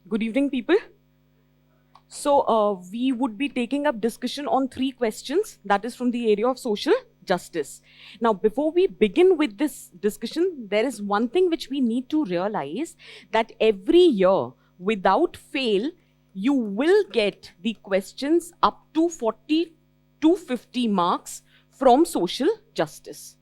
Good evening, people. So we would be taking up discussion on 3 questions, that is from the area of social justice. Now, before we begin with this discussion, there is one thing which we need to realize, that every year, without fail, you will get the questions up to 40 to 50 marks from social justice.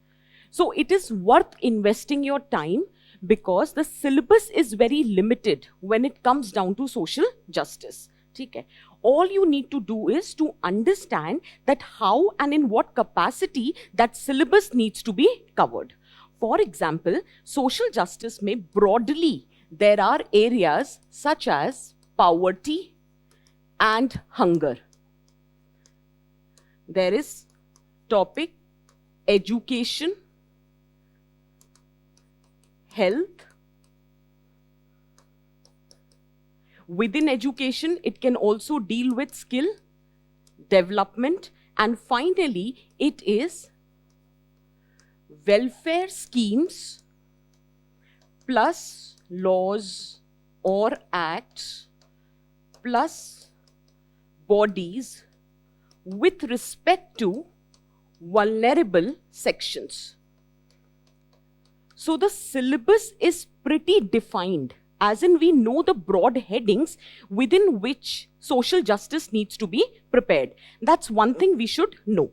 So it is worth investing your time, because the syllabus is very limited when it comes down to social justice. Okay. All you need to do is to understand that how and in what capacity that syllabus needs to be covered. For example, social justice may broadly, there are areas such as poverty and hunger. There is topic education, health. Within education, it can also deal with skill development, and finally, it is welfare schemes plus laws or acts plus bodies with respect to vulnerable sections. So the syllabus is pretty defined, as in we know the broad headings within which social justice needs to be prepared. That's one thing we should know.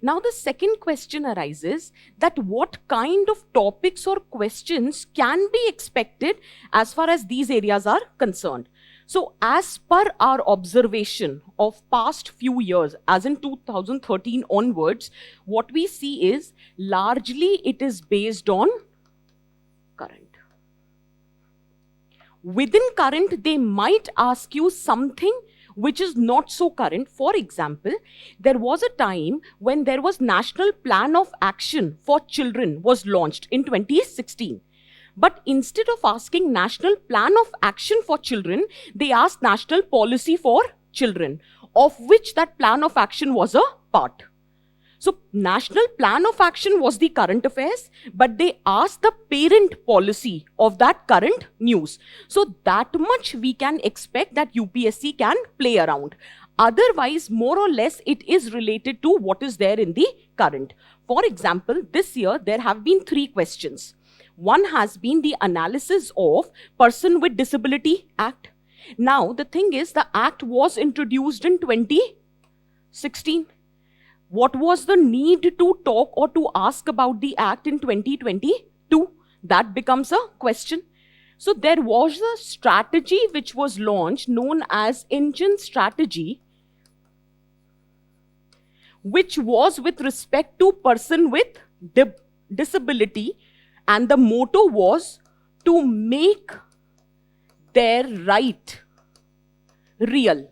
Now the second question arises, that what kind of topics or questions can be expected as far as these areas are concerned. So as per our observation of past few years, as in 2013 onwards, what we see is largely it is based on current. Within current, they might ask you something which is not so current. For example, there was a time when there was National Plan of Action for Children was launched in 2016. But instead of asking National Plan of Action for Children, they asked National Policy for Children, of which that Plan of Action was a part. So National Plan of Action was the current affairs, but they asked the parent policy of that current news. So that much we can expect that UPSC can play around. Otherwise, more or less, it is related to what is there in the current. For example, this year, there have been 3 questions. One has been the analysis of Person with Disability Act. Now, the thing is, the Act was introduced in 2016. What was the need to talk or to ask about the Act in 2022? That becomes a question. So there was a strategy which was launched known as Engine Strategy, which was with respect to person with disability, and the motto was to make their right real,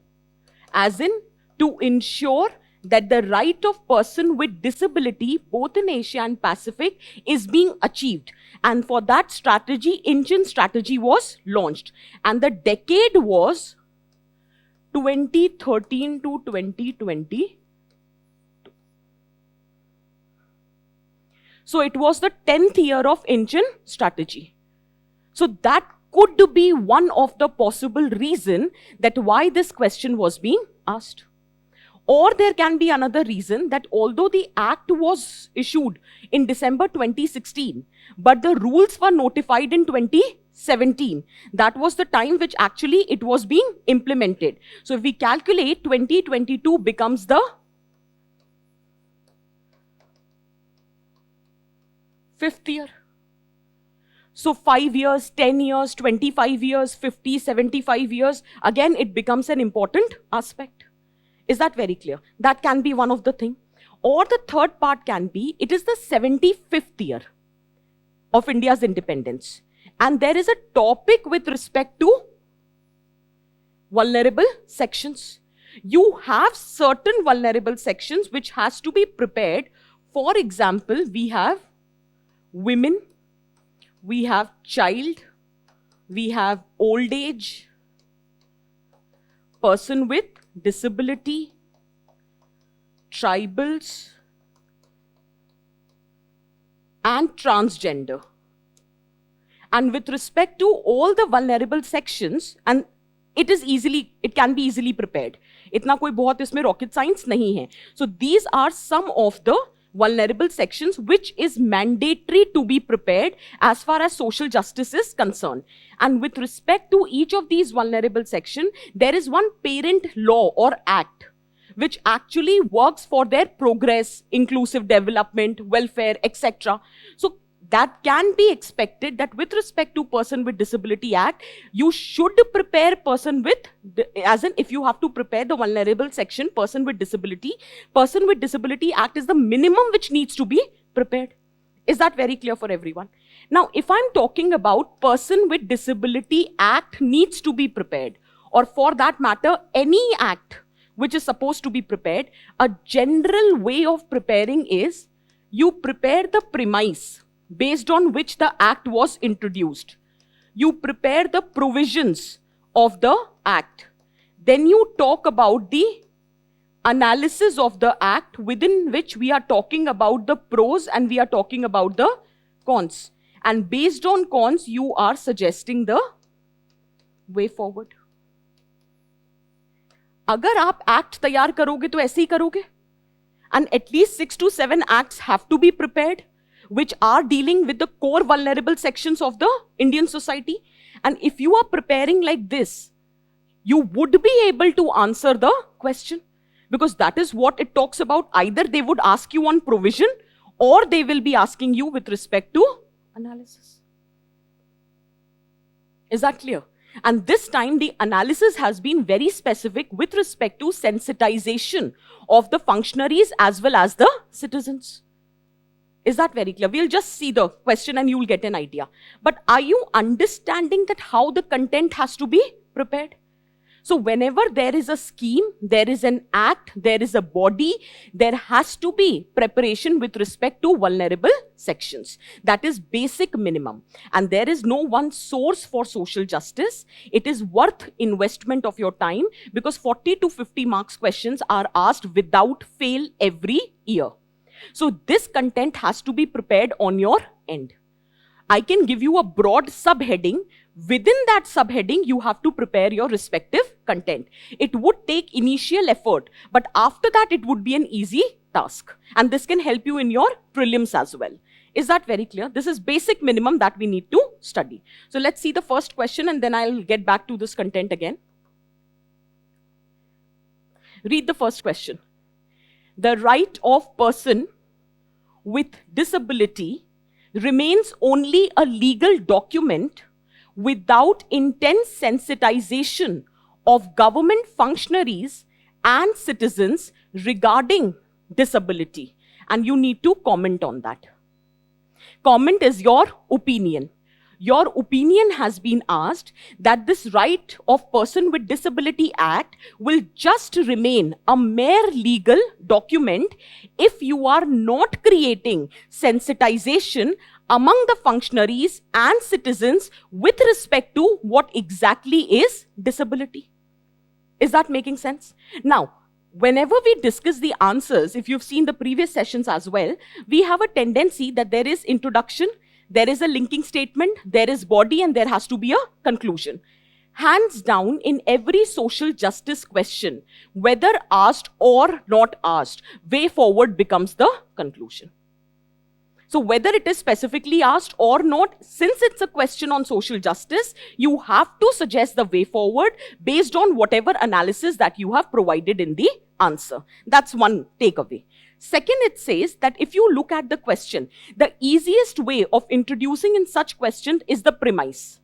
as in to ensure that the right of person with disability, both in Asia and Pacific, is being achieved. And for that strategy, Engine Strategy was launched. And the decade was 2013 to 2020. So it was the 10th year of Engine Strategy. So that could be one of the possible reason that why this question was being asked. Or there can be another reason, that although the Act was issued in December 2016, but the rules were notified in 2017. That was the time which actually it was being implemented. So if we calculate, 2022 becomes the 5th year. So 5 years, 10 years, 25 years, 50, 75 years, again it becomes an important aspect. Is that very clear? That can be one of the things. Or the third part can be, it is the 75th year of India's independence. And there is a topic with respect to vulnerable sections. You have certain vulnerable sections which has to be prepared. For example, we have women, we have child, we have old age, person with disability, tribals, and transgender. And with respect to all the vulnerable sections, and it can be easily prepared. इतना कोई बहुत इसमें rocket science नहीं है. So these are some of the vulnerable sections which is mandatory to be prepared as far as social justice is concerned. And with respect to each of these vulnerable sections, there is one parent law or act which actually works for their progress, inclusive development, welfare, etc. So that can be expected that with respect to Person with Disability Act, you should prepare person with, as in if you have to prepare the vulnerable section, Person with Disability Act is the minimum which needs to be prepared. Is that very clear for everyone? Now, if I'm talking about Person with Disability Act needs to be prepared, or for that matter, any act which is supposed to be prepared, a general way of preparing is you prepare the premise based on which the act was introduced. You prepare the provisions of the act. Then you talk about the analysis of the act within which we are talking about the pros and we are talking about the cons. And based on cons, you are suggesting the way forward. अगर आप act तैयार करोगे तो ऐसे ही करोगे. And at least 6 to 7 acts have to be prepared, which are dealing with the core vulnerable sections of the Indian society. And if you are preparing like this, you would be able to answer the question, because that is what it talks about. Either they would ask you on provision or they will be asking you with respect to analysis. Is that clear? And this time the analysis has been very specific with respect to sensitization of the functionaries as well as the citizens. Is that very clear? We'll just see the question and you'll get an idea. But are you understanding that how the content has to be prepared? So whenever there is a scheme, there is an act, there is a body, there has to be preparation with respect to vulnerable sections. That is basic minimum. And there is no one source for social justice. It is worth investment of your time because 40 to 50 marks questions are asked without fail every year. So this content has to be prepared on your end. I can give you a broad subheading. Within that subheading, you have to prepare your respective content. It would take initial effort, but after that, it would be an easy task. And this can help you in your prelims as well. Is that very clear? This is basic minimum that we need to study. So let's see the first question and then I'll get back to this content again. Read the first question. The right of person with disability remains only a legal document without intense sensitization of government functionaries and citizens regarding disability. And you need to comment on that. Comment is your opinion. Your opinion has been asked that this right of Person with Disability Act will just remain a mere legal document if you are not creating sensitization among the functionaries and citizens with respect to what exactly is disability. Is that making sense? Now, whenever we discuss the answers, if you've seen the previous sessions as well, we have a tendency that there is introduction, there is a linking statement, there is body, and there has to be a conclusion. Hands down, in every social justice question, whether asked or not asked, way forward becomes the conclusion. So whether it is specifically asked or not, since it's a question on social justice, you have to suggest the way forward based on whatever analysis that you have provided in the answer. That's one takeaway. Second, it says that if you look at the question, the easiest way of introducing in such question is the premise.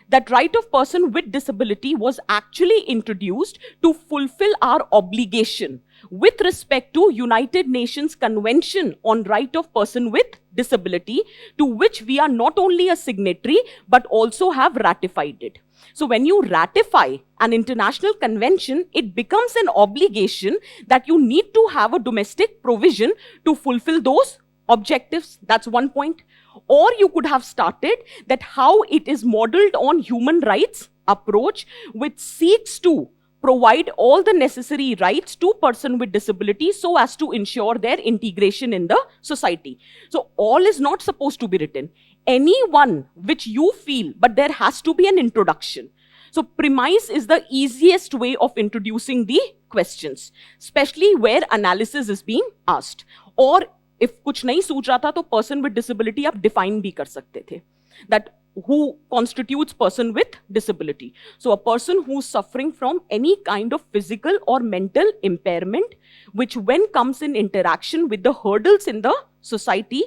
That right of person with disability was actually introduced to fulfill our obligation with respect to United Nations Convention on Right of Person with Disability, to which we are not only a signatory, but also have ratified it. So when you ratify an international convention, it becomes an obligation that you need to have a domestic provision to fulfill those objectives. That's one point. Or you could have started that how it is modeled on human rights approach, which seeks to provide all the necessary rights to person with disability so as to ensure their integration in the society. So all is not supposed to be written. Any one which you feel, but there has to be an introduction. So premise is the easiest way of introducing the questions, especially where analysis is being asked. Or if कुछ नहीं सूझ रहा था तो person with disability आप define भी कर सकते थे. That who constitutes person with disability. So a person who's suffering from any kind of physical or mental impairment, which when comes in interaction with the hurdles in the society,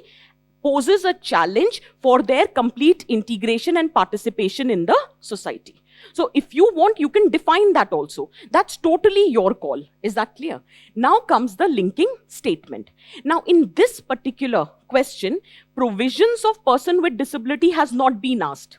poses a challenge for their complete integration and participation in the society. So if you want, you can define that also. That's totally your call. Is that clear? Now comes the linking statement. Now in this particular question, provisions of person with disability has not been asked.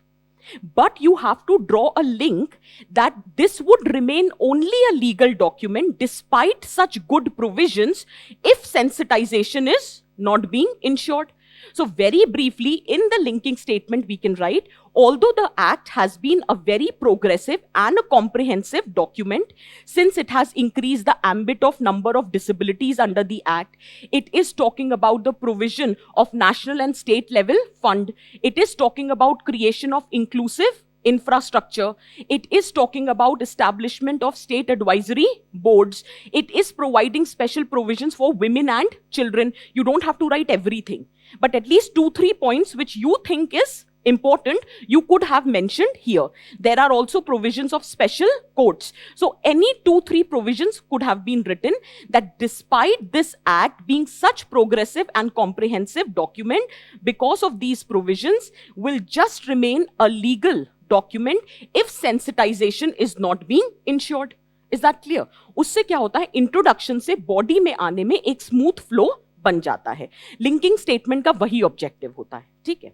But you have to draw a link that this would remain only a legal document despite such good provisions if sensitization is not being ensured. So very briefly, in the linking statement, we can write, although the Act has been a very progressive and a comprehensive document, since it has increased the ambit of number of disabilities under the Act, it is talking about the provision of national and state level fund. It is talking about creation of inclusive infrastructure. It is talking about establishment of state advisory boards. It is providing special provisions for women and children. You don't have to write everything, but at least 2-3 points which you think is important, you could have mentioned here. There are also provisions of special courts. So any 2-3 provisions could have been written that despite this Act being such progressive and comprehensive document, because of these provisions will just remain a legal document if sensitization is not being ensured. Is that clear? उससे क्या होता है, introduction से body में आने में एक smooth flow बन जाता है. लिंकिंग स्टेटमेंट का वही ऑब्जेक्टिव होता है. ठीक है,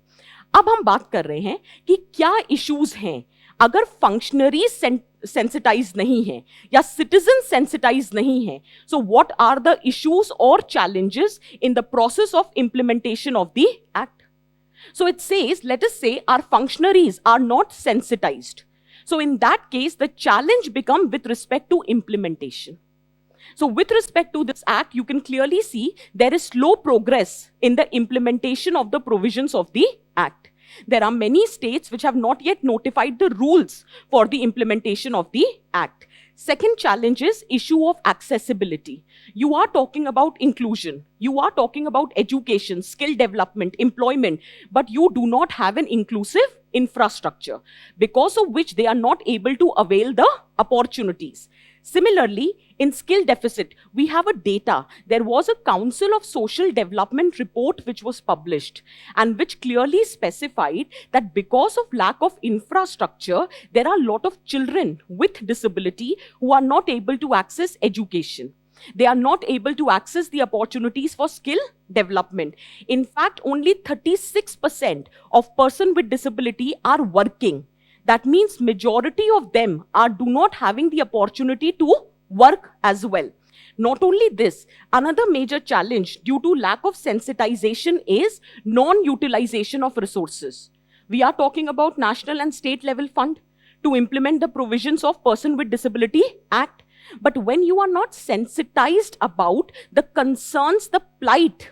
अब हम बात कर रहे हैं कि क्या इश्यूज हैं अगर फंक्शनरी सेंसिटाइज नहीं है या सिटीजन सेंसिटाइज नहीं है. So what are the issues और challenges in the process of implementation of the act. So it says, let us say our functionaries are not sensitized. So in that case, the challenge becomes with respect to implementation. So with respect to this Act, you can clearly see there is slow progress in the implementation of the provisions of the Act. There are many states which have not yet notified the rules for the implementation of the Act. Second challenge is issue of accessibility. You are talking about inclusion. You are talking about education, skill development, employment, but you do not have an inclusive infrastructure, because of which they are not able to avail the opportunities. Similarly, in skill deficit, we have a data. There was a Council of Social Development report which was published and which clearly specified that because of lack of infrastructure, there are a lot of children with disability who are not able to access education. They are not able to access the opportunities for skill development. In fact, only 36% of persons with disability are working. That means majority of them do not having the opportunity to work as well. Not only this, another major challenge due to lack of sensitization is non-utilization of resources. We are talking about national and state level fund to implement the provisions of Person with Disability Act. But when you are not sensitized about the concerns, the plight,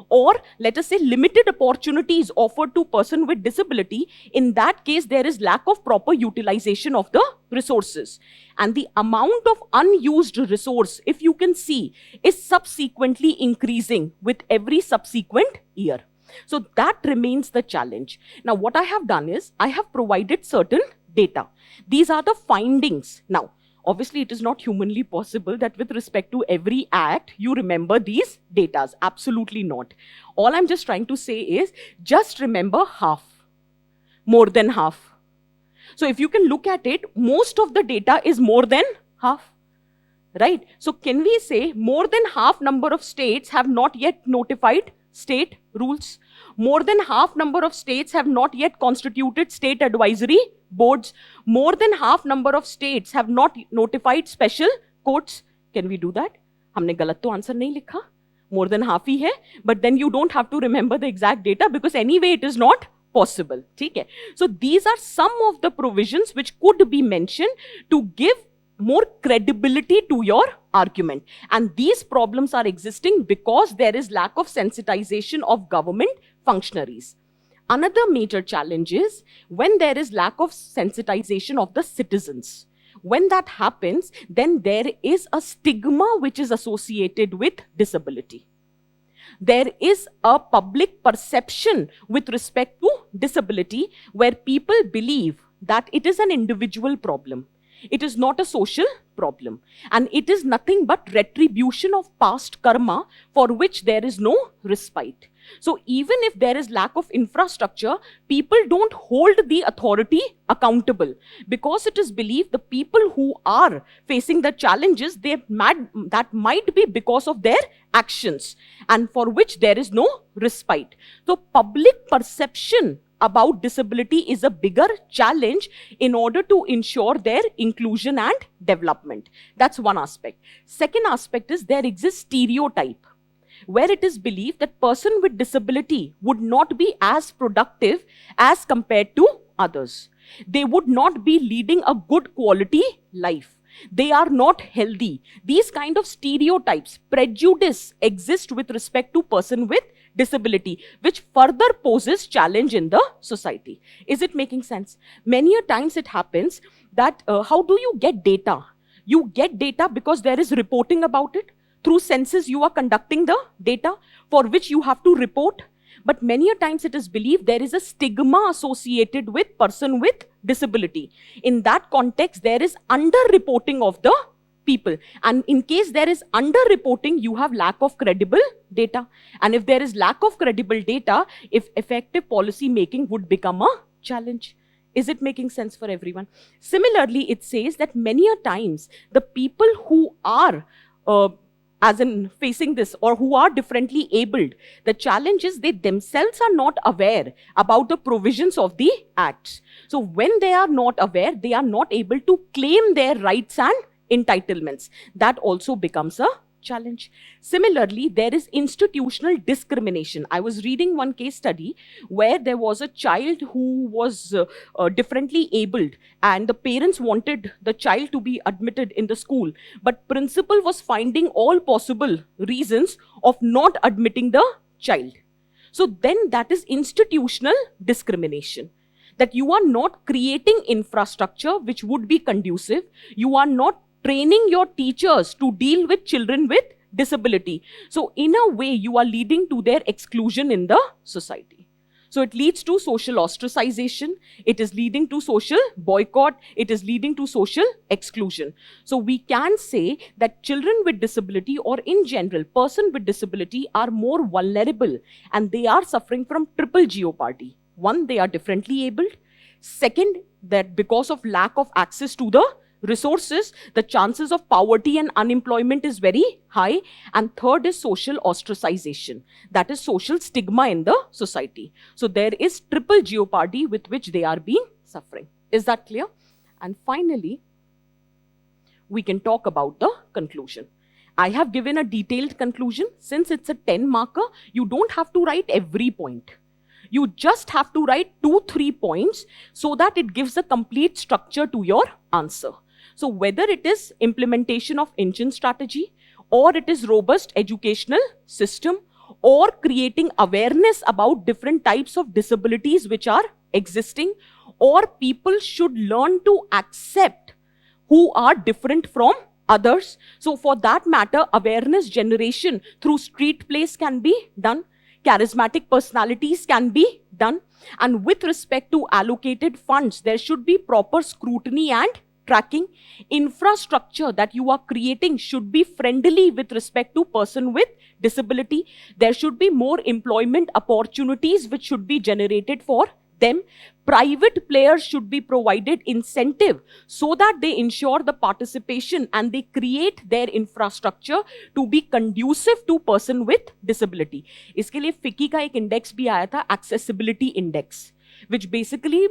or let us say limited opportunities offered to person with disability, in that case there is lack of proper utilization of the resources. And the amount of unused resource, if you can see, is subsequently increasing with every subsequent year. So that remains the challenge. Now what I have done is, I have provided certain data. These are the findings. Now, obviously, it is not humanly possible that with respect to every act, you remember these datas. Absolutely not. All I'm just trying to say is, just remember half, more than half. So if you can look at it, most of the data is more than half, right? So can we say more than half number of states have not yet notified state rules? More than half number of states have not yet constituted state advisory boards. More than half number of states have not notified special courts. Can we do that? हमने गलत तो answer नहीं लिखा. More than half ही है, but then you don't have to remember the exact data because anyway it is not possible. ठीक है? So these are some of the provisions which could be mentioned to give more credibility to your argument. And these problems are existing because there is lack of sensitization of government functionaries. Another major challenge is when there is lack of sensitization of the citizens. When that happens, then there is a stigma which is associated with disability. There is a public perception with respect to disability where people believe that it is an individual problem. It is not a social problem. And it is nothing but retribution of past karma for which there is no respite. So even if there is lack of infrastructure, people don't hold the authority accountable because it is believed the people who are facing the challenges, that might be because of their actions and for which there is no respite. So public perception about disability is a bigger challenge in order to ensure their inclusion and development. That's one aspect. Second aspect is there exists stereotype where it is believed that person with disability would not be as productive as compared to others. They would not be leading a good quality life. They are not healthy. These kind of stereotypes, prejudice exist with respect to person with disability, which further poses challenge in the society. Is it making sense? Many a times it happens that how do you get data? You get data because there is reporting about it. Through census, you are conducting the data for which you have to report. But many a times it is believed there is a stigma associated with person with disability. In that context, there is under-reporting of the people. And in case there is under-reporting, you have lack of credible data. And if there is lack of credible data, if effective policy making would become a challenge. Is it making sense for everyone? Similarly, it says that many a times the people who are as in facing this or who are differently abled, the challenge is they themselves are not aware about the provisions of the acts. So when they are not aware, they are not able to claim their rights and entitlements. That also becomes a challenge. Similarly, there is institutional discrimination. I was reading one case study where there was a child who was differently abled and the parents wanted the child to be admitted in the school, but principal was finding all possible reasons of not admitting the child. So then that is institutional discrimination. That you are not creating infrastructure which would be conducive. You are not training your teachers to deal with children with disability. So in a way, you are leading to their exclusion in the society. So it leads to social ostracization. It is leading to social boycott. It is leading to social exclusion. So we can say that children with disability or in general, person with disability are more vulnerable and they are suffering from triple jeopardy. One, they are differently abled. Second, that because of lack of access to the resources, the chances of poverty and unemployment is very high. And third is social ostracization. That is social stigma in the society. So there is triple jeopardy with which they are being suffering. Is that clear? And finally, we can talk about the conclusion. I have given a detailed conclusion. Since it's a 10 marker, you don't have to write every point. You just have to write 2-3 points so that it gives a complete structure to your answer. So whether it is implementation of engine strategy, or it is robust educational system, or creating awareness about different types of disabilities which are existing, or people should learn to accept who are different from others. So for that matter, awareness generation through street plays can be done. Charismatic personalities can be done. And with respect to allocated funds, there should be proper scrutiny and tracking. Infrastructure that you are creating should be friendly with respect to person with disability. There should be more employment opportunities which should be generated for them. Private players should be provided incentive so that they ensure the participation and they create their infrastructure to be conducive to person with disability. इसके लिए FICCI का एक index भी आया था, accessibility index, which basically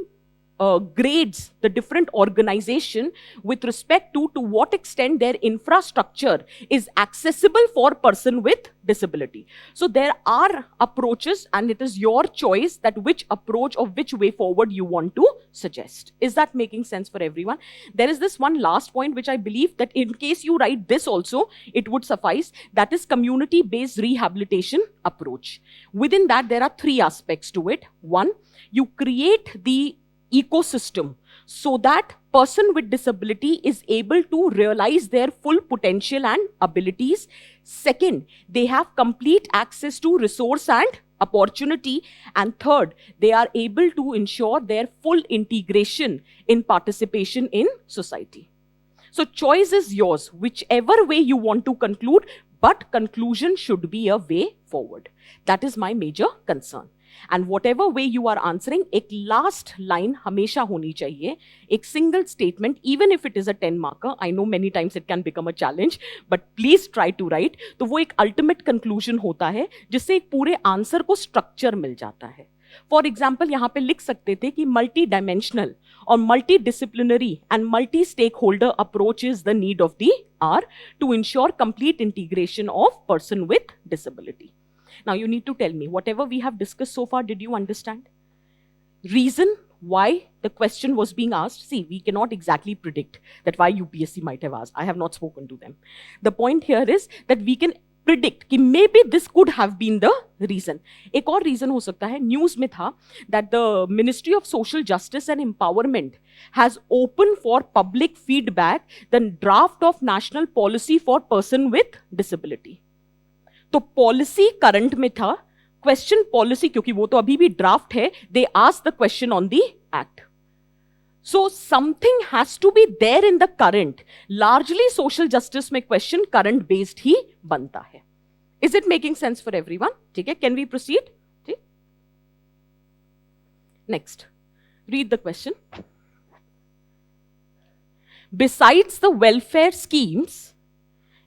grades the different organization with respect to what extent their infrastructure is accessible for person with disability. So there are approaches, and it is your choice that which approach or which way forward you want to suggest. Is that making sense for everyone? There is this one last point which I believe that in case you write this also, it would suffice. That is community-based rehabilitation approach. Within that, there are three aspects to it. One, you create the ecosystem so that person with disability is able to realize their full potential and abilities. Second, they have complete access to resource and opportunity. And third, they are able to ensure their full integration in participation in society. So choice is yours, whichever way you want to conclude, but conclusion should be a way forward. That is my major concern. And whatever way you are answering, एक last line हमेशा होनी चाहिए, एक single statement, even if it is a 10 marker. I know many times it can become a challenge, but please try to write. तो वो एक ultimate conclusion होता है, जिससे एक पूरे answer को structure मिल जाता है. For example, यहाँ पे लिख सकते थे कि multi-dimensional or multidisciplinary and multi-stakeholder approach is the need of the hour to ensure complete integration of person with disability. Now you need to tell me, whatever we have discussed so far, did you understand? Reason why the question was being asked? See, we cannot exactly predict that why UPSC might have asked. I have not spoken to them. The point here is that we can predict कि maybe this could have been the reason. एक और reason हो सकता है, news में था that the Ministry of Social Justice and Empowerment has opened for public feedback the draft of National Policy for Person with Disability. तो policy current में था, क्वेश्चन पॉलिसी क्योंकि वो तो अभी भी ड्राफ्ट है, they ask the question on the act. So something has to be there in the current. Largely social justice में क्वेश्चन करंट बेस्ड ही बनता है. Is it making sense for everyone? ठीक है, कैन वी प्रोसीड? ठीक, next read the question. Besides the welfare schemes,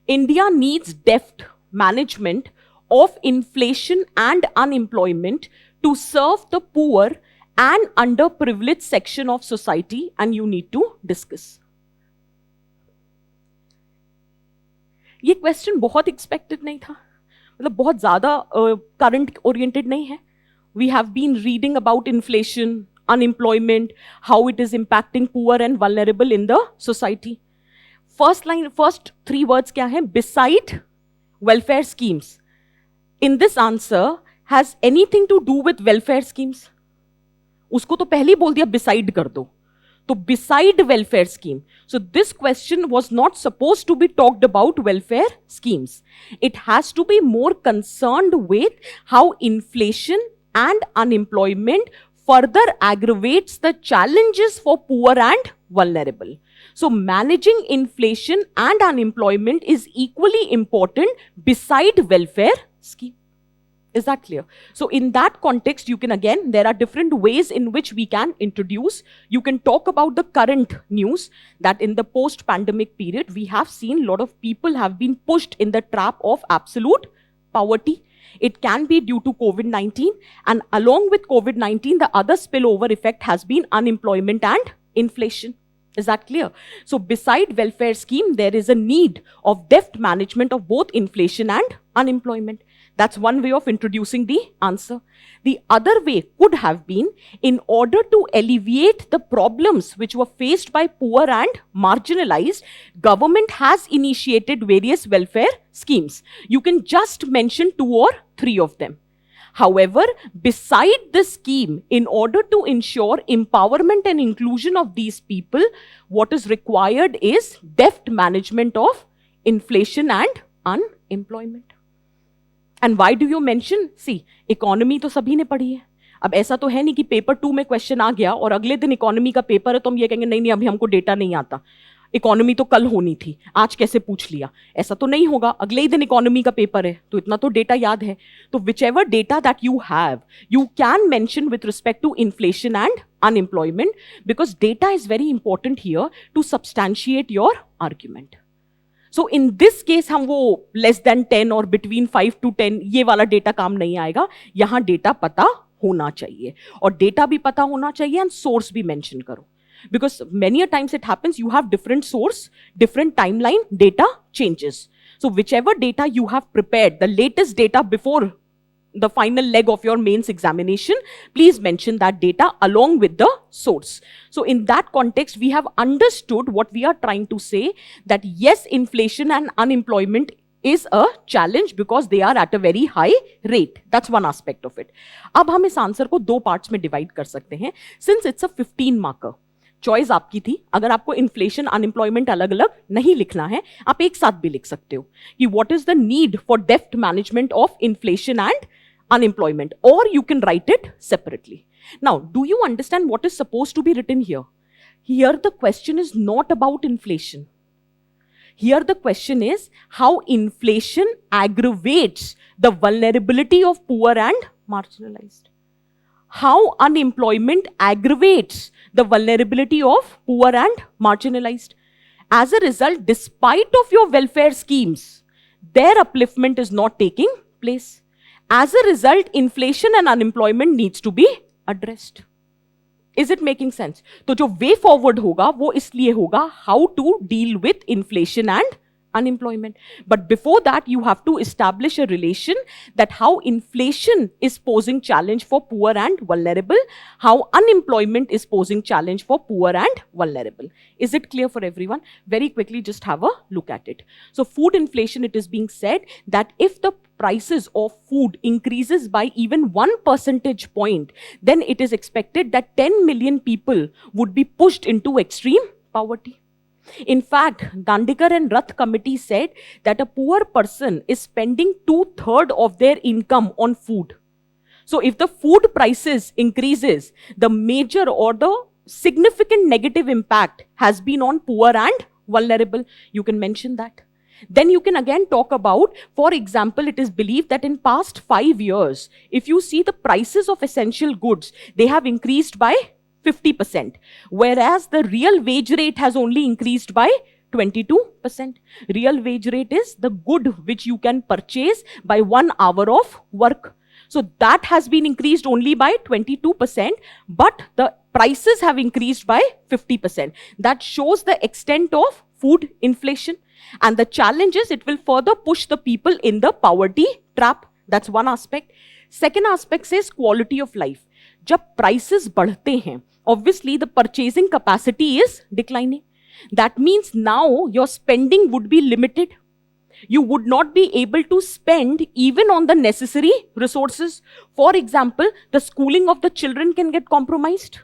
India needs deft management of inflation and unemployment to serve the poor and underprivileged section of society, and you need to discuss. ये question बहुत expected नहीं था, मतलब बहुत ज्यादा current oriented नहीं है. We have been reading about inflation, unemployment, how it is impacting poor and vulnerable in the society. First three words क्या है? Beside welfare schemes. In this answer, has anything to do with welfare schemes? उसको तो पहले ही बोल दिया beside कर दो. तो beside welfare scheme. So this question was not supposed to be talked about welfare schemes. It has to be more concerned with how inflation and unemployment further aggravates the challenges for poor and vulnerable. So managing inflation and unemployment is equally important beside welfare scheme. Is that clear? So in that context, you can again, there are different ways in which we can introduce. You can talk about the current news that in the post-pandemic period, we have seen a lot of people have been pushed in the trap of absolute poverty. It can be due to COVID-19, and along with COVID-19, the other spillover effect has been unemployment and inflation. Is that clear? So beside welfare scheme, there is a need of deft management of both inflation and unemployment. That's one way of introducing the answer. The other way could have been, in order to alleviate the problems which were faced by poor and marginalized, government has initiated various welfare schemes. You can just mention 2 or 3 of them. However, beside this scheme, in order to ensure empowerment and inclusion of these people, what is required is deft management of inflation and unemployment. And why do you mention? See, economy तो सभी ने पढ़ी है. अब ऐसा तो है नहीं कि पेपर 2 में क्वेश्चन आ गया और अगले दिन इकोनॉमी का पेपर है तो हम ये कहेंगे नहीं अभी हमको डेटा नहीं आता, इकोनॉमी तो कल होनी थी, आज कैसे पूछ लिया. ऐसा तो नहीं होगा. अगले ही दिन इकोनॉमी का पेपर है तो इतना तो डेटा याद है. तो whichever data that you have, you can mention with respect to inflation and unemployment, because data is very important here to substantiate your argument. So in this case हम वो less than 10 और between 5 to 10 ये वाला data काम नहीं आएगा. यहाँ data पता होना चाहिए, और डेटा भी पता होना चाहिए एंड सोर्स भी मेंशन करो, because many a times it happens you have different source, different timeline, data changes. So whichever data you have prepared, the latest data before the final leg of your mains examination, please mention that data along with the source. So in that context, we have understood what we are trying to say, that yes, inflation and unemployment is a challenge because they are at a very high rate. That's one aspect of it. अब हम इस answer को दो parts में divide कर सकते हैं, since it's a 15 marker. Choice आपकी थी, अगर आपको इन्फ्लेशन अनएम्प्लॉयमेंट अलग अलग नहीं लिखना है, आप एक साथ भी लिख सकते हो कि what is the need for deft management of inflation and unemployment, or you can write it separately. Now, do you understand what is supposed to be written here? Here the question is not about inflation. Here the question is how inflation aggravates the vulnerability of poor and marginalized. How unemployment aggravates the vulnerability of poor and marginalized. As a result, despite of your welfare schemes, their upliftment is not taking place. As a result, inflation and unemployment needs to be addressed. Is it making sense? तो जो way forward होगा वो इसलिए होगा how to deal with inflation and unemployment. But before that, you have to establish a relation that how inflation is posing challenge for poor and vulnerable, how unemployment is posing challenge for poor and vulnerable. Is it clear for everyone? Very quickly, just have a look at it. So food inflation, it is being said that if the prices of food increases by even 1 percentage point, then it is expected that 10 million people would be pushed into extreme poverty. In fact, Dandekar and Rath committee said that a poor person is spending 2/3 of their income on food. So if the food prices increases, the major or the significant negative impact has been on poor and vulnerable. You can mention that. Then you can again talk about, for example, it is believed that in past 5 years, if you see the prices of essential goods, they have increased by 50%, whereas the real wage rate has only increased by 22%. Real wage rate is the good which you can purchase by 1 hour of work. So that has been increased only by 22%, but the prices have increased by 50%. That shows the extent of food inflation. And the challenge is it will further push the people in the poverty trap. That's one aspect. Second aspect says quality of life. जब prices बढ़ते हैं, obviously the purchasing capacity is declining. That means now your spending would be limited. You would not be able to spend even on the necessary resources. For example, the schooling of the children can get compromised.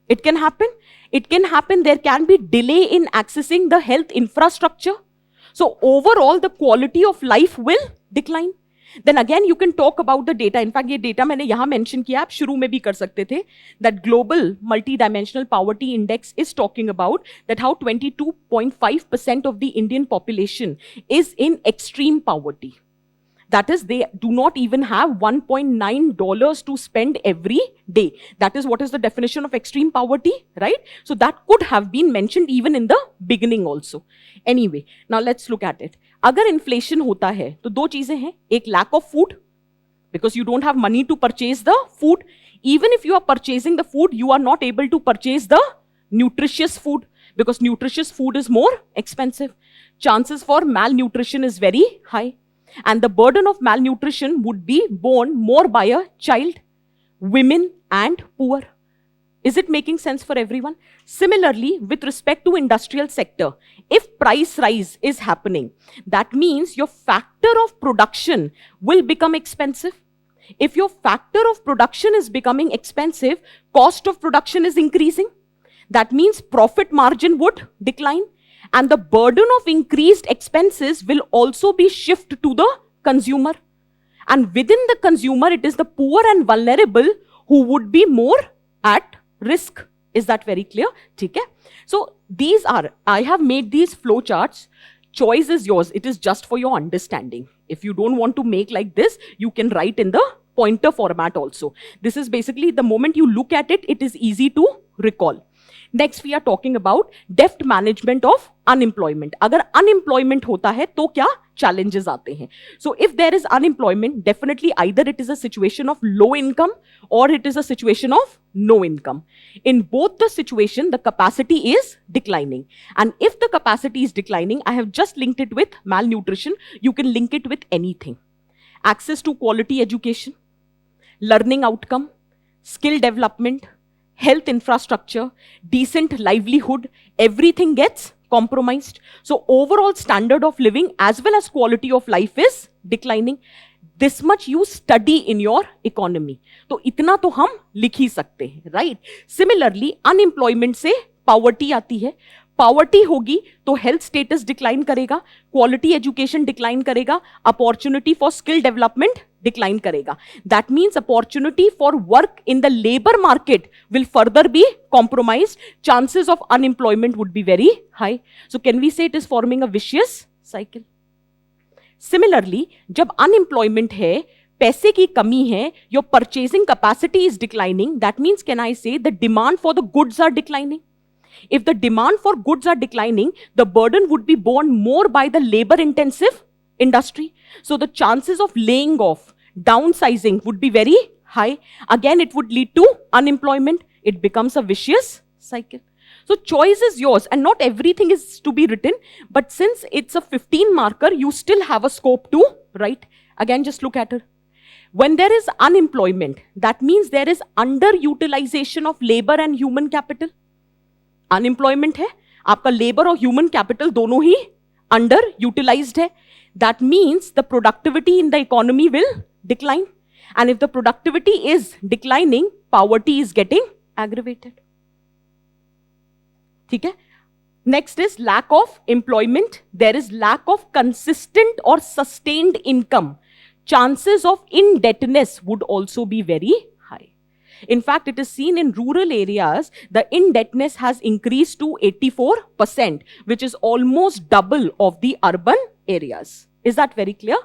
It can happen. It can happen. There can be delay in accessing the health infrastructure. So overall, the quality of life will decline. Then again, you can talk about the data. In fact, ये data मैंने यहाँ mention किया, आप शुरू में भी कर सकते थे. That global multidimensional poverty index is talking about that how 22.5% of the Indian population is in extreme poverty. That is, they do not even have $1.9 to spend every day. That is what is the definition of extreme poverty, right? So that could have been mentioned even in the beginning also. Anyway, now let's look at it. अगर inflation होता है तो दो चीजें हैं, एक lack of food, because you don't have money to purchase the food. Even if you are purchasing the food, you are not able to purchase the nutritious food, because nutritious food is more expensive. Chances for malnutrition is very high. And the burden of malnutrition would be borne more by a child, women, and poor. Is it making sense for everyone? Similarly, with respect to industrial sector, if price rise is happening, that means your factor of production will become expensive. If your factor of production is becoming expensive, cost of production is increasing. That means profit margin would decline. And the burden of increased expenses will also be shifted to the consumer. And within the consumer, it is the poor and vulnerable who would be more at risk. Is that very clear? Okay. So these are, I have made these flow charts. Choice is yours. It is just for your understanding. If you don't want to make like this, you can write in the pointer format also. This is basically the moment you look at it, it is easy to recall. Next, we are talking about deft management of unemployment. अगर unemployment होता है तो क्या challenges आते हैं. So if there is unemployment, definitely either it is a situation of low income or it is a situation of no income. In both the situation, the capacity is declining. And if the capacity is declining, I have just linked it with malnutrition. You can link it with anything. Access to quality education, learning outcome, skill development, health infrastructure, decent livelihood, everything gets compromised. So overall standard of living as well as quality of life is declining. This much you study in your economy. तो इतना तो हम लिख ही सकते हैं, right? Similarly, unemployment से poverty आती है. Poverty होगी तो health status decline करेगा, quality education decline करेगा, opportunity for skill development decline करेगा. That means opportunity for work in the labor market will further be compromised. Chances of unemployment would be very high. So can we say it is forming a vicious cycle? Similarly, जब unemployment है, पैसे की कमी है, your purchasing capacity is declining, that means can I say the demand for the goods are declining? If the demand for goods are declining, the burden would be borne more by the labor-intensive industry. So the chances of laying off, downsizing would be very high. Again, it would lead to unemployment. It becomes a vicious cycle. So choice is yours and not everything is to be written. But since it's a 15 marker, you still have a scope to write. Again, just look at it. When there is unemployment, that means there is underutilization of labor and human capital. Unemployment है, आपका labor और human capital दोनों ही underutilized है. That means the productivity in the economy will decline. And if the productivity is declining, poverty is getting aggravated. ठीक है? Next is lack of employment. There is lack of consistent or sustained income. Chances of indebtedness would also be very high. In fact, it is seen in rural areas, the indebtedness has increased to 84%, which is almost double of the urban areas. Is that very clear?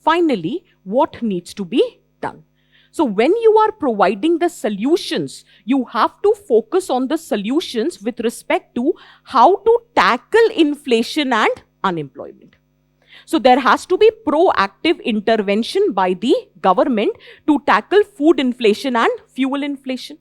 Finally, what needs to be done? So when you are providing the solutions, you have to focus on the solutions with respect to how to tackle inflation and unemployment. So there has to be proactive intervention by the government to tackle food inflation and fuel inflation.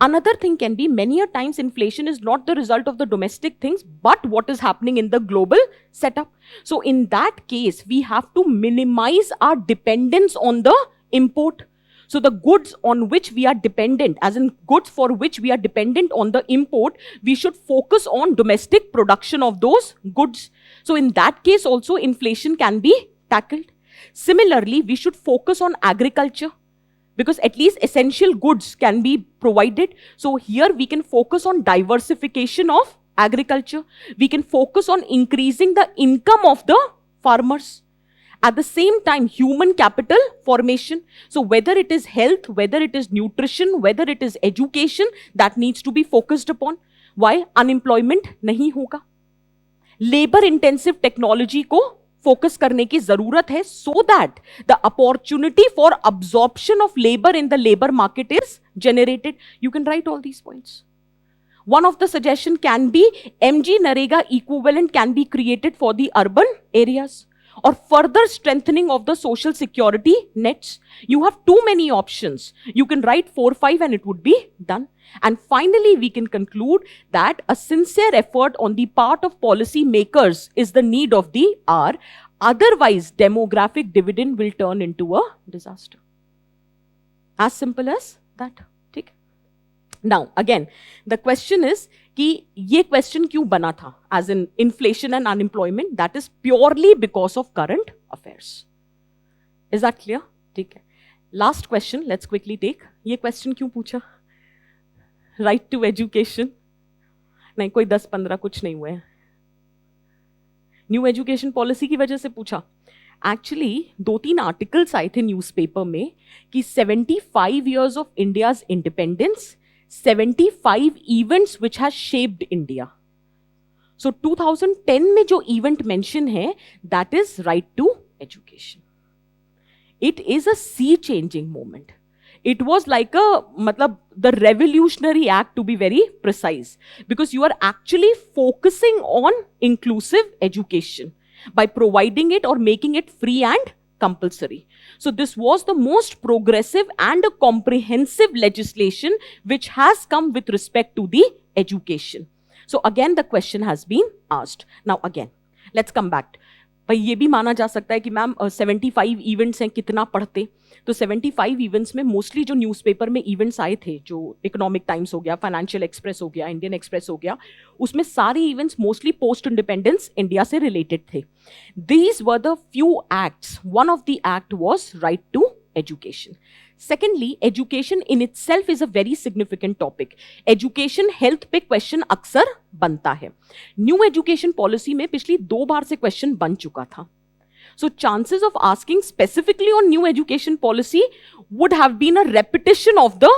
Another thing can be many a times inflation is not the result of the domestic things, but what is happening in the global setup. So in that case, we have to minimize our dependence on the import. So the goods on which we are dependent, as in goods for which we are dependent on the import, we should focus on domestic production of those goods. So in that case also inflation can be tackled. Similarly, we should focus on agriculture because at least essential goods can be provided. So here we can focus on diversification of agriculture. We can focus on increasing the income of the farmers. At the same time, human capital formation. So whether it is health, whether it is nutrition, whether it is education, that needs to be focused upon. Why? Unemployment nahi hoga. Labor intensive technology को focus करने की जरूरत है so that the opportunity for absorption of labor in the labor market is generated. You can write all these points. One of the suggestion can be MG Narega equivalent can be created for the urban areas. Or further strengthening of the social security nets. You have too many options. You can write 4, 5 and it would be done. And finally, we can conclude that a sincere effort on the part of policy makers is the need of the hour. Otherwise, demographic dividend will turn into a disaster. As simple as that. ठीक? Now, again, the question is, कि ये question क्यों बना था as in inflation and unemployment that is purely because of current affairs. Is that clear? ठीक है. Last question let's quickly take. ये question क्यों पूछा? Right to education. नहीं, कोई 10-15 कुछ नहीं हुए. न्यू एजुकेशन पॉलिसी की वजह से पूछा. एक्चुअली 2-3 आर्टिकल्स आए थे न्यूज़पेपर में कि 75 years of India's independence, 75 events which has shaped India. So 2010 में जो event mention है, that is right to education. It is a sea-changing moment. It was like the revolutionary act, to be very precise, because you are actually focusing on inclusive education. by providing it or making it free and compulsory. So this was the most progressive and a comprehensive legislation which has come with respect to the education. So again the question has been asked. Now again, let's come back. भाई ये भी माना जा सकता है कि ma'am 75 events हैं, कितना पढ़ते? तो 75 इवेंट्स में मोस्टली जो न्यूज़पेपर में इवेंट्स आए थे, जो इकोनॉमिक टाइम्स हो गया, फाइनेंशियल एक्सप्रेस हो गया, इंडियन एक्सप्रेस हो गया, उसमें सारे events mostly post independence India से रिलेटेड थे. These were the few acts. One of the act was right to education. Secondly, education in itself is a very significant topic. Education health पे question अक्सर बनता है. न्यू एजुकेशन पॉलिसी में पिछली 2 बार से क्वेश्चन बन चुका था. So chances of asking specifically on new education policy would have been a repetition of the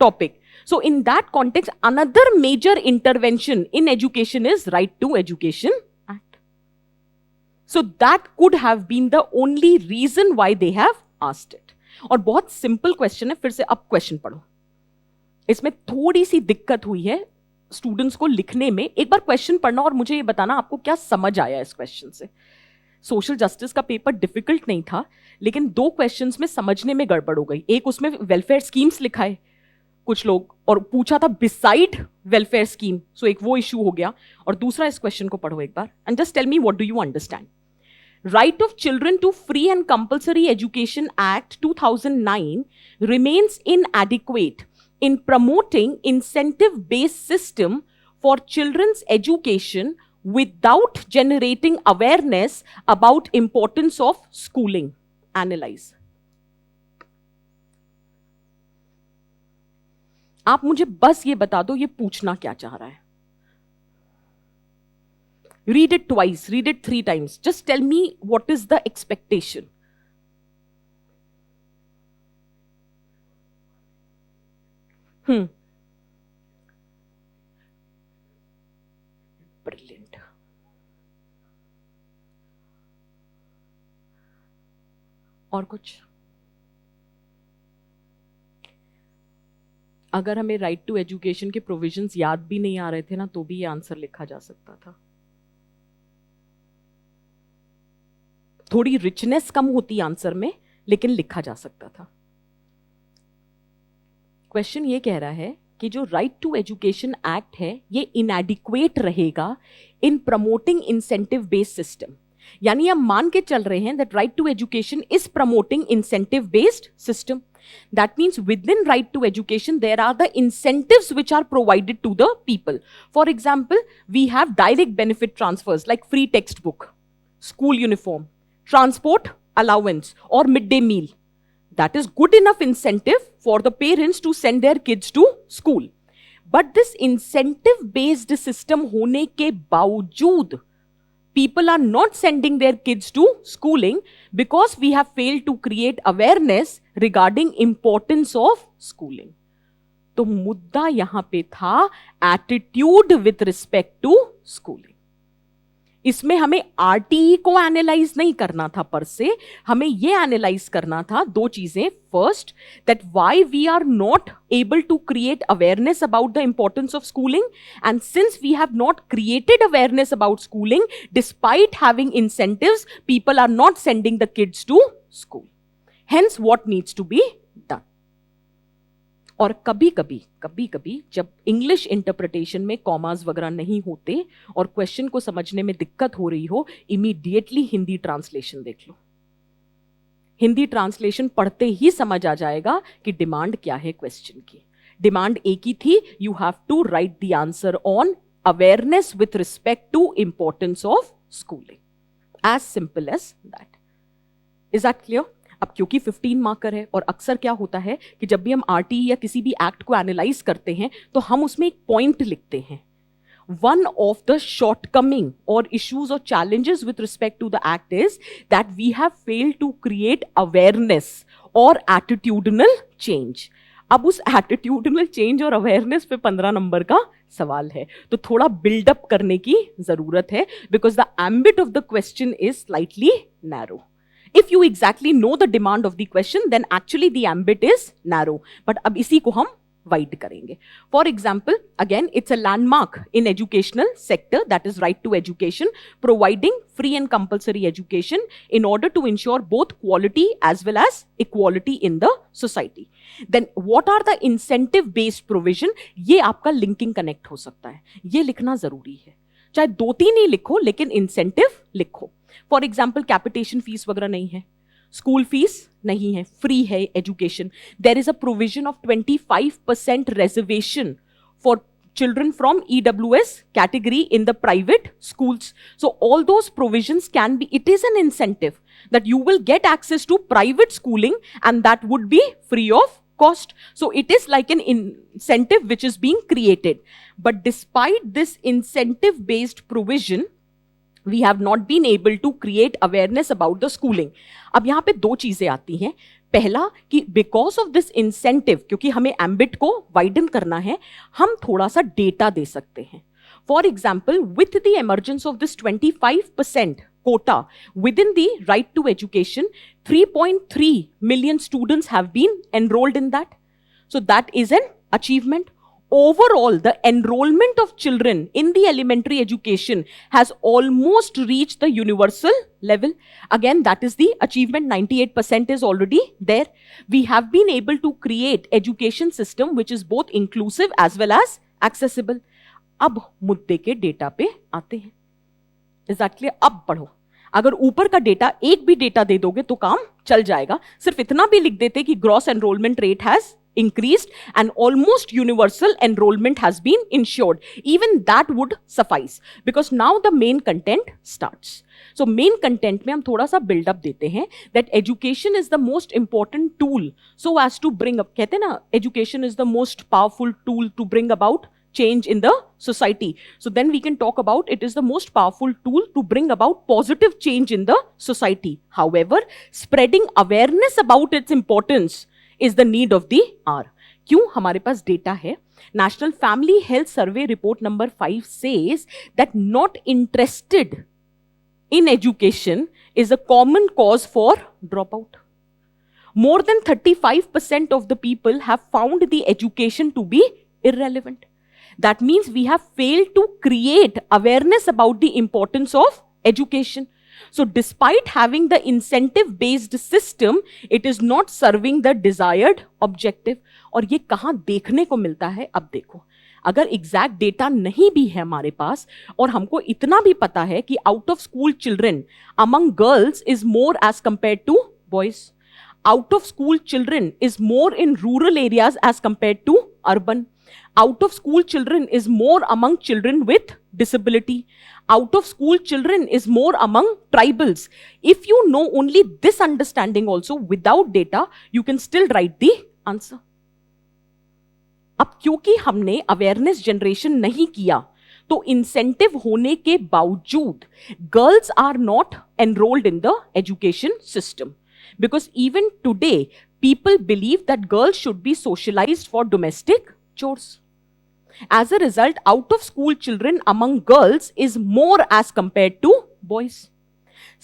topic. So in that context, another major intervention in education is Right to Education Act. So that could have been the only reason why they have asked it. और बहुत simple question है. फिर से अब question पढ़ो. इसमें थोड़ी सी दिक्कत हुई है स्टूडेंट्स को लिखने में. एक बार क्वेश्चन पढ़ना और मुझे ये बताना आपको क्या समझ आया इस क्वेश्चन से. सोशल जस्टिस का पेपर डिफिकल्ट नहीं था, लेकिन 2 क्वेश्चंस में समझने में गड़बड़ हो गई. एक उसमें वेलफेयर स्कीम्स लिखा है कुछ लोग, और पूछा था बिसाइड वेलफेयर स्कीम, सो एक वो इशू हो गया. और दूसरा इस क्वेश्चन को पढ़ो एक बार and just tell me what do you understand. Right of Children to Free and Compulsory Education Act 2009 remains inadequate in promoting incentive-based system for children's education without generating awareness about importance of schooling. Analyze. आप मुझे बस ये बता दो ये पूछना क्या चाह रहा है. Read it twice, read it 3 times. Just tell me what is the expectation. Brilliant. और कुछ? अगर हमें राइट टू एजुकेशन के प्रोविजंस याद भी नहीं आ रहे थे ना, तो भी ये आंसर लिखा जा सकता था. थोड़ी रिचनेस कम होती आंसर में, लेकिन लिखा जा सकता था. क्वेश्चन ये कह रहा है कि जो राइट टू एजुकेशन एक्ट है ये इनएडिक्वेट रहेगा in promoting incentive based system. यानी हम मान के चल रहे हैं that right to education is promoting incentive based system. That means within right to education, there are the incentives which are provided to the people. For example, we have direct benefit transfers like free textbook, school uniform, transport allowance or midday meal. That is good enough incentive for the parents to send their kids to school. But this incentive based system hone ke bawajood, people are not sending their kids to schooling because we have failed to create awareness regarding importance of schooling. तो मुद्दा यहां पे था attitude with respect to schooling. इसमें हमें RTE को analyse नहीं करना था पर से, हमें ये एनालाइज करना था 2 चीजें. First, that why we are not able to create awareness about the importance of schooling, and since we have not created awareness about schooling despite having incentives, people are not sending the kids to school. Hence what needs to be done. और कभी कभी जब English interpretation में commas वगैरह नहीं होते और question को समझने में दिक्कत हो रही हो, इमीडिएटली हिंदी ट्रांसलेशन देख लो. हिंदी ट्रांसलेशन पढ़ते ही समझ आ जाएगा कि डिमांड क्या है क्वेश्चन की. डिमांड एक ही थी, you have to write the answer on awareness with respect to importance of schooling. As simple as that. Is that clear? अब क्योंकि 15 मार्कर है और अक्सर क्या होता है कि जब भी हम आरटी या किसी भी एक्ट को एनालाइज करते हैं तो हम उसमें एक पॉइंट लिखते हैं. वन ऑफ द शॉर्टकमिंग और इश्यूज और challenges with respect to the act is that we have failed to create awareness और एटीट्यूडनल चेंज. अब उस एटीट्यूडनल चेंज और अवेयरनेस पे 15 नंबर का सवाल है, तो थोड़ा बिल्डअप करने की जरूरत है because the ambit of the question is slightly narrow. If you exactly know the demand of the question, then actually the ambit is narrow. But अब इसी को हम वाइड करेंगे. For example, again it's a landmark in educational sector, that is right to education, providing free and compulsory education in order to ensure both quality as well as equality in the society. Then what are the incentive based provision? ये आपका linking connect हो सकता है, ये लिखना जरूरी है. चाहे 2-3 ही लिखो लेकिन इंसेंटिव लिखो. फॉर एग्जाम्पल, कैपिटेशन फीस वगैरह नहीं है, स्कूल फीस नहीं है, फ्री है education. There is a provision of 25% reservation for children from EWS category in the private schools. So all those provisions can be, it is an incentive that you will get access to private schooling and that would be free of cost. So it is like an incentive which is being created. But despite this incentive based provision, we have not been able to create awareness about the schooling. अब यहाँ पे 2 चीजें आती हैं. पहला कि because of this incentive, क्योंकि हमें एम्बिट को वाइडन करना है, हम थोड़ा सा डेटा दे सकते हैं. For example, with the emergence of this 25% quota within the right to education, 3.3 million students have been enrolled in that. So that is an achievement. Overall, the enrollment of children in the elementary education has almost reached the universal level. Again, that is the achievement. 98% is already there. We have been able to create education system which is both inclusive as well as accessible. अब मुद्दे के data पे आते हैं. Is that clear? अब पढ़ो. अगर ऊपर का डेटा, एक भी डेटा दे दोगे तो काम चल जाएगा. सिर्फ इतना भी लिख देते कि gross enrolment rate has increased and almost universal enrollment has been ensured. Even that would suffice because now the main content starts. So main content में हम थोड़ा सा build up देते हैं that education is the most important tool so as to bring up, कहते हैं ना, education is the most powerful tool to bring about change in the society. So then we can talk about it is the most powerful tool to bring about positive change in the society. However, spreading awareness about its importance is the need of the hour. क्यों? हमारे पास data है. National Family Health Survey report number 5 says that not interested in education is a common cause for dropout. More than 35% of the people have found the education to be irrelevant. That means we have failed to create awareness about the importance of education. So despite having the incentive based system, it is not serving the desired objective. और ये कहाँ देखने को मिलता है? अब देखो, अगर एग्जैक्ट डेटा नहीं भी है हमारे पास और हमको इतना भी पता है कि out of school children among girls is more as compare to boys, out of school children is more in rural areas as compared to urban. Out of school children is more among children with disability. Out of school children is more among tribals. If you know only this understanding also without data, you can still write the answer. अब क्योंकि हमने awareness generation नहीं किया तो incentive होने के बावजूद girls are not enrolled in the education system. Because even today, people believe that girls should be socialized for domestic chores. As a result, out of school children among girls is more as compared to boys.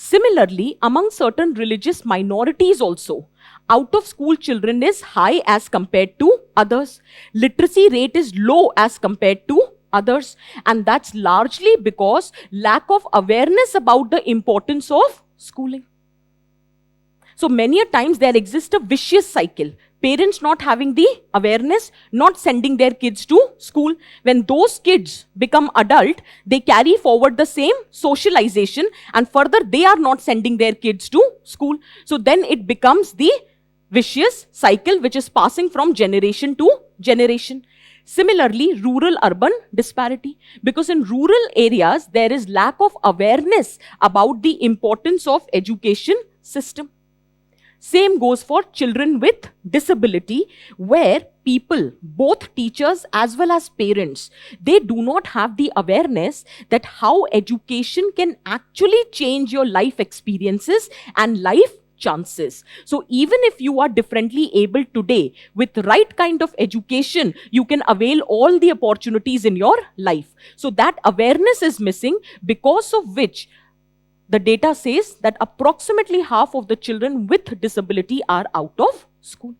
Similarly, among certain religious minorities also, out of school children is high as compared to others. Literacy rate is low as compared to others. And that's largely because lack of awareness about the importance of schooling. So many a times there exists a vicious cycle. Parents not having the awareness, not sending their kids to school. When those kids become adult, they carry forward the same socialization and further they are not sending their kids to school. So then it becomes the vicious cycle which is passing from generation to generation. Similarly, rural-urban disparity. Because in rural areas, there is lack of awareness about the importance of education system. Same goes for children with disability, where people, both teachers as well as parents, they do not have the awareness that how education can actually change your life experiences and life chances. So even if you are differently able today, with the right kind of education, you can avail all the opportunities in your life. So that awareness is missing, because of which the data says that approximately half of the children with disability are out of school.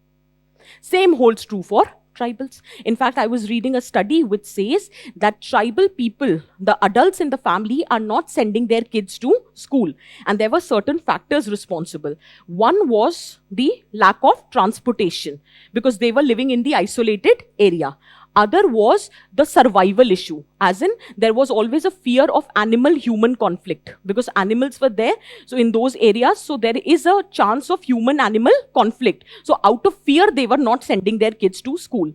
Same holds true for tribals. In fact, I was reading a study which says that tribal people, the adults in the family, are not sending their kids to school. And there were certain factors responsible. One was the lack of transportation because they were living in the isolated area. Other was the survival issue, as in there was always a fear of animal-human conflict because animals were there. So in those areas, so there is a chance of human-animal conflict. So out of fear, they were not sending their kids to school.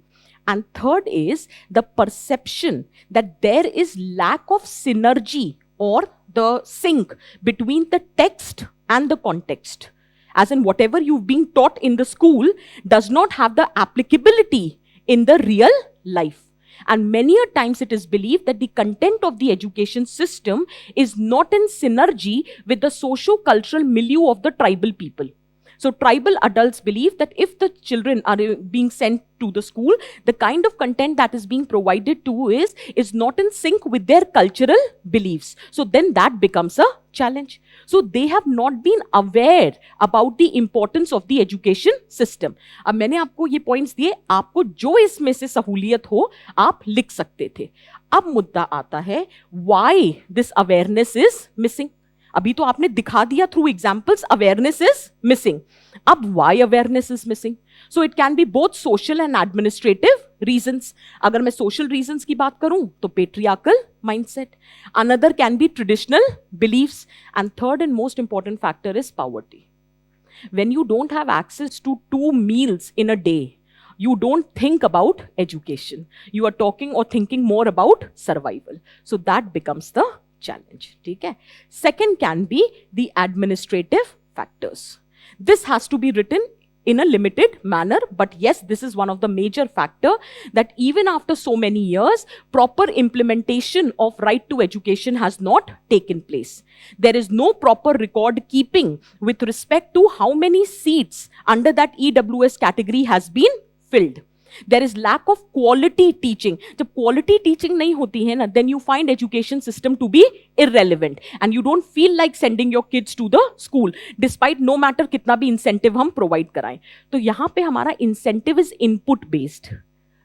And third is the perception that there is lack of synergy or the sync between the text and the context. As in whatever you've been taught in the school does not have the applicability in the real life. And many a times it is believed that the content of the education system is not in synergy with the socio-cultural milieu of the tribal people. So tribal adults believe that if the children are being sent to the school, the kind of content that is being provided to is not in sync with their cultural beliefs. So then that becomes a challenge. So they have not been aware about the importance of the education system. अब मैंने आपको ये points दिए, आपको जो इसमें से सहूलियत हो, आप लिख सकते थे. अब मुद्दा आता है, why this awareness is missing? अभी तो आपने दिखा दिया through examples, awareness is missing. अब why awareness is missing? So it can be both social and administrative reasons. अगर मैं social reasons की बात करूं तो patriarchal mindset. Another can be traditional beliefs. And third and most important factor is poverty. When you don't have access to 2 meals in a day, you don't think about education. You are talking or thinking more about survival. So that becomes the challenge. Okay? Second can be the administrative factors. This has to be written in a limited manner, but yes, this is one of the major factor that even after so many years, proper implementation of right to education has not taken place. There is no proper record keeping with respect to how many seats under that EWS category has been filled. There is lack of quality teaching. जब quality teaching नहीं होती है ना, then you find education system to be irrelevant and you don't feel like sending your kids to the school, despite no matter कितना भी incentive हम provide कराएं. तो यहाँ पे हमारा incentive is input based,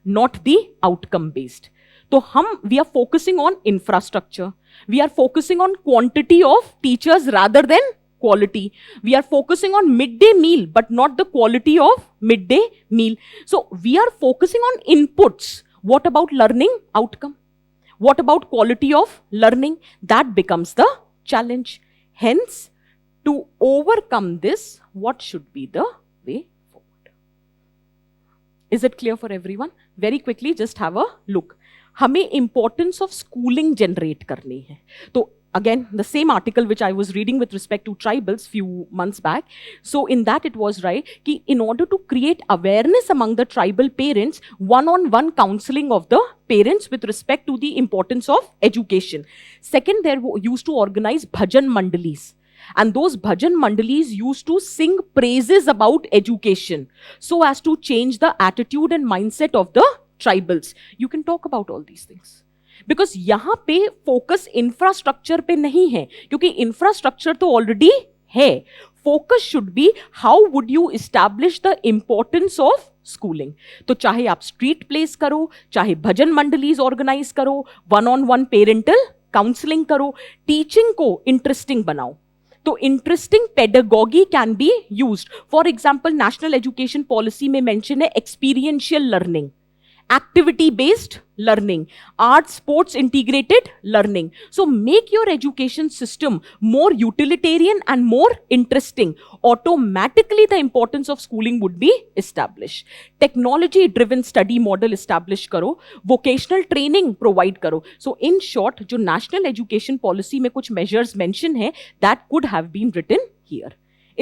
not the outcome based. तो हम we are focusing on infrastructure. We are focusing on quantity of teachers rather than quality. We are focusing on midday meal, but not the quality of midday meal. So we are focusing on inputs. What about learning outcome? What about quality of learning? That becomes the challenge. Hence, to overcome this, what should be the way forward? Is it clear for everyone? Very quickly, just have a look. हमें importance of schooling generate करनी है. तो again, the same article which I was reading with respect to tribals few months back. So in that it was right, कि in order to create awareness among the tribal parents, one-on-one counseling of the parents with respect to the importance of education. Second, they used to organize bhajan mandalis. And those bhajan mandalis used to sing praises about education so as to change the attitude and mindset of the tribals. You can talk about all these things. Because यहां पे focus infrastructure पे नहीं है, क्योंकि infrastructure तो already है. Focus should be how would you establish the importance of schooling. तो चाहे आप स्ट्रीट प्लेस करो, चाहे भजन मंडलीज ऑर्गेनाइज करो, वन-on-one पेरेंटल काउंसलिंग करो, टीचिंग को इंटरेस्टिंग बनाओ. तो interesting pedagogy can be used. For example, national education policy में मेंशन है experiential learning, activity based learning, art sports integrated learning. So make your education system more utilitarian and more interesting. Automatically the importance of schooling would be established. Technology driven study model establish karo, vocational training provide karo. So in short, jo national education policy mein kuch measures mention hai, that could have been written here.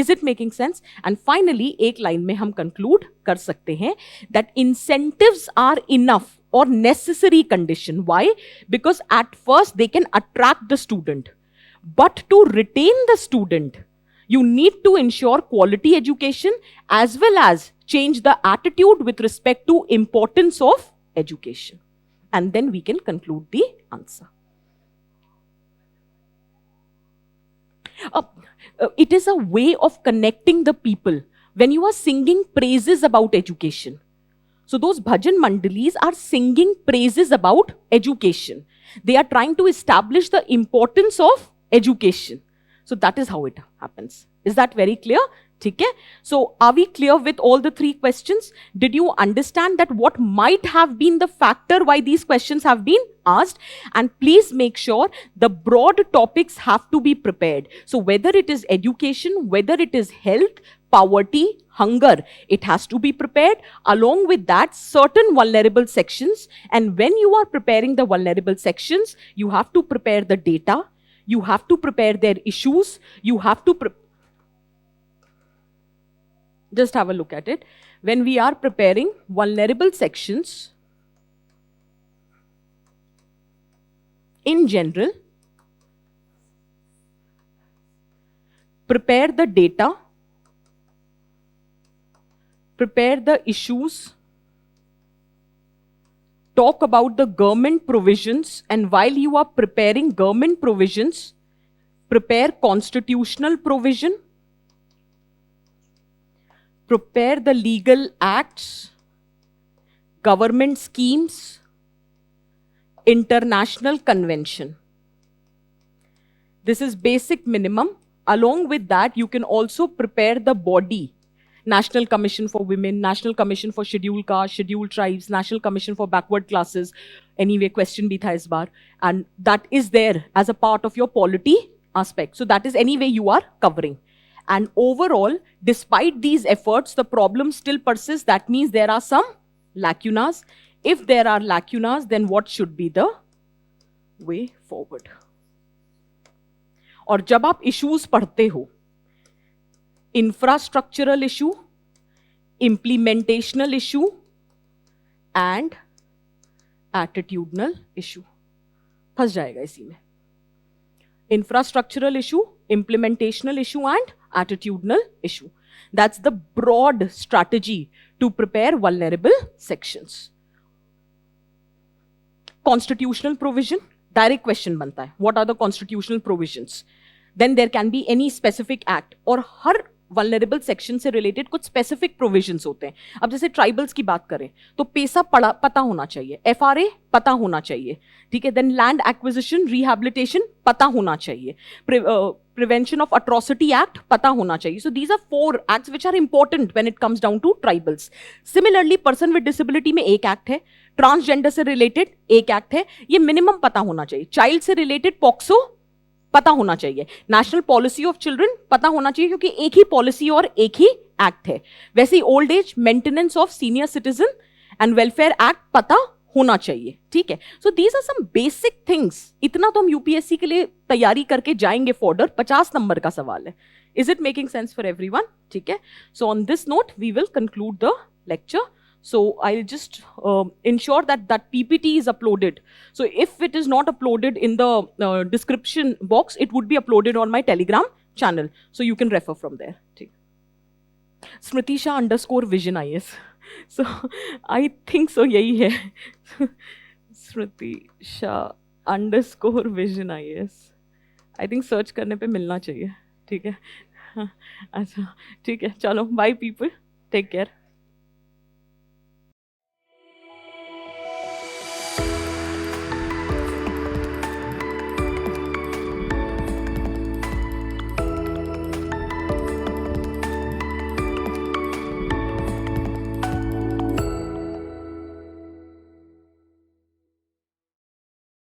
Is it making sense? And finally, एक line में हम conclude कर सकते हैं that incentives are enough or necessary condition. Why? Because at first they can attract the student. But to retain the student, you need to ensure quality education as well as change the attitude with respect to importance of education. And then we can conclude the answer. It is a way of connecting the people when you are singing praises about education. So those bhajan mandalis are singing praises about education. They are trying to establish the importance of education. So that is how it happens. Is that very clear? Okay? So are we clear with all the three questions? Did you understand that what might have been the factor why these questions have been asked? And please make sure the broad topics have to be prepared. So whether it is education, whether it is health, poverty, hunger, it has to be prepared. Along with that, certain vulnerable sections. And when you are preparing the vulnerable sections, you have to prepare the data. You have to prepare their issues. You have to just have a look at it. When we are preparing vulnerable sections, in general, prepare the data, prepare the issues, talk about the government provisions, and while you are preparing government provisions, prepare constitutional provision, prepare the legal acts, government schemes, international convention. This is basic minimum. Along with that, you can also prepare the body. National Commission for Women, National Commission for Scheduled Castes, Scheduled Tribes, National Commission for Backward Classes. Anyway, question bhi tha is baar. And that is there as a part of your polity aspect. So that is anyway you are covering. And overall, despite these efforts, the problem still persists. That means there are some lacunas. If there are lacunas, then what should be the way forward? और जब आप issues पढ़ते हो, infrastructural issue, implementational issue, and attitudinal issue, फंस जाएगा इसी में. Infrastructural issue, implementational issue, and attitudinal issue. That's the broad strategy to prepare vulnerable sections. Constitutional provision, direct question बनता है. What are the constitutional provisions? Then there can be any specific act. और हर vulnerable section से related कुछ specific provisions होते हैं. अब जैसे tribals की बात करें, तो पैसा पता होना चाहिए. FRA पता होना चाहिए. ठीक है? Then land acquisition, rehabilitation पता होना चाहिए. Prevention of Atrocity Act पता होना चाहिए. So these are 4 acts which are important when it comes down to tribals. Similarly, person with disability में एक act है. Transgender से related एक act है. ये minimum पता होना चाहिए. Child से related POCSO पता होना चाहिए. नेशनल पॉलिसी ऑफ चिल्ड्रन पता होना चाहिए क्योंकि एक ही पॉलिसी और एक ही एक्ट है. वैसे ही old age maintenance of senior citizen and welfare act पता होना चाहिए. ठीक है? So these are some basic things. इतना तो हम यूपीएससी के लिए तैयारी करके जाएंगे फॉर्डर. 50 नंबर का सवाल है. Is it making sense for everyone? ठीक है? So on this note we will conclude the lecture. So I'll just ensure that that PPT is uploaded. So if it is not uploaded in the description box, it would be uploaded on my Telegram channel. So you can refer from there. Smritisha_Vision IAS. So I think so yahi hai. Smritisha_Vision IAS. I think search करने पे मिलना चाहिए. ठीक है? अच्छा, ठीक है. चलो, bye people. Take care.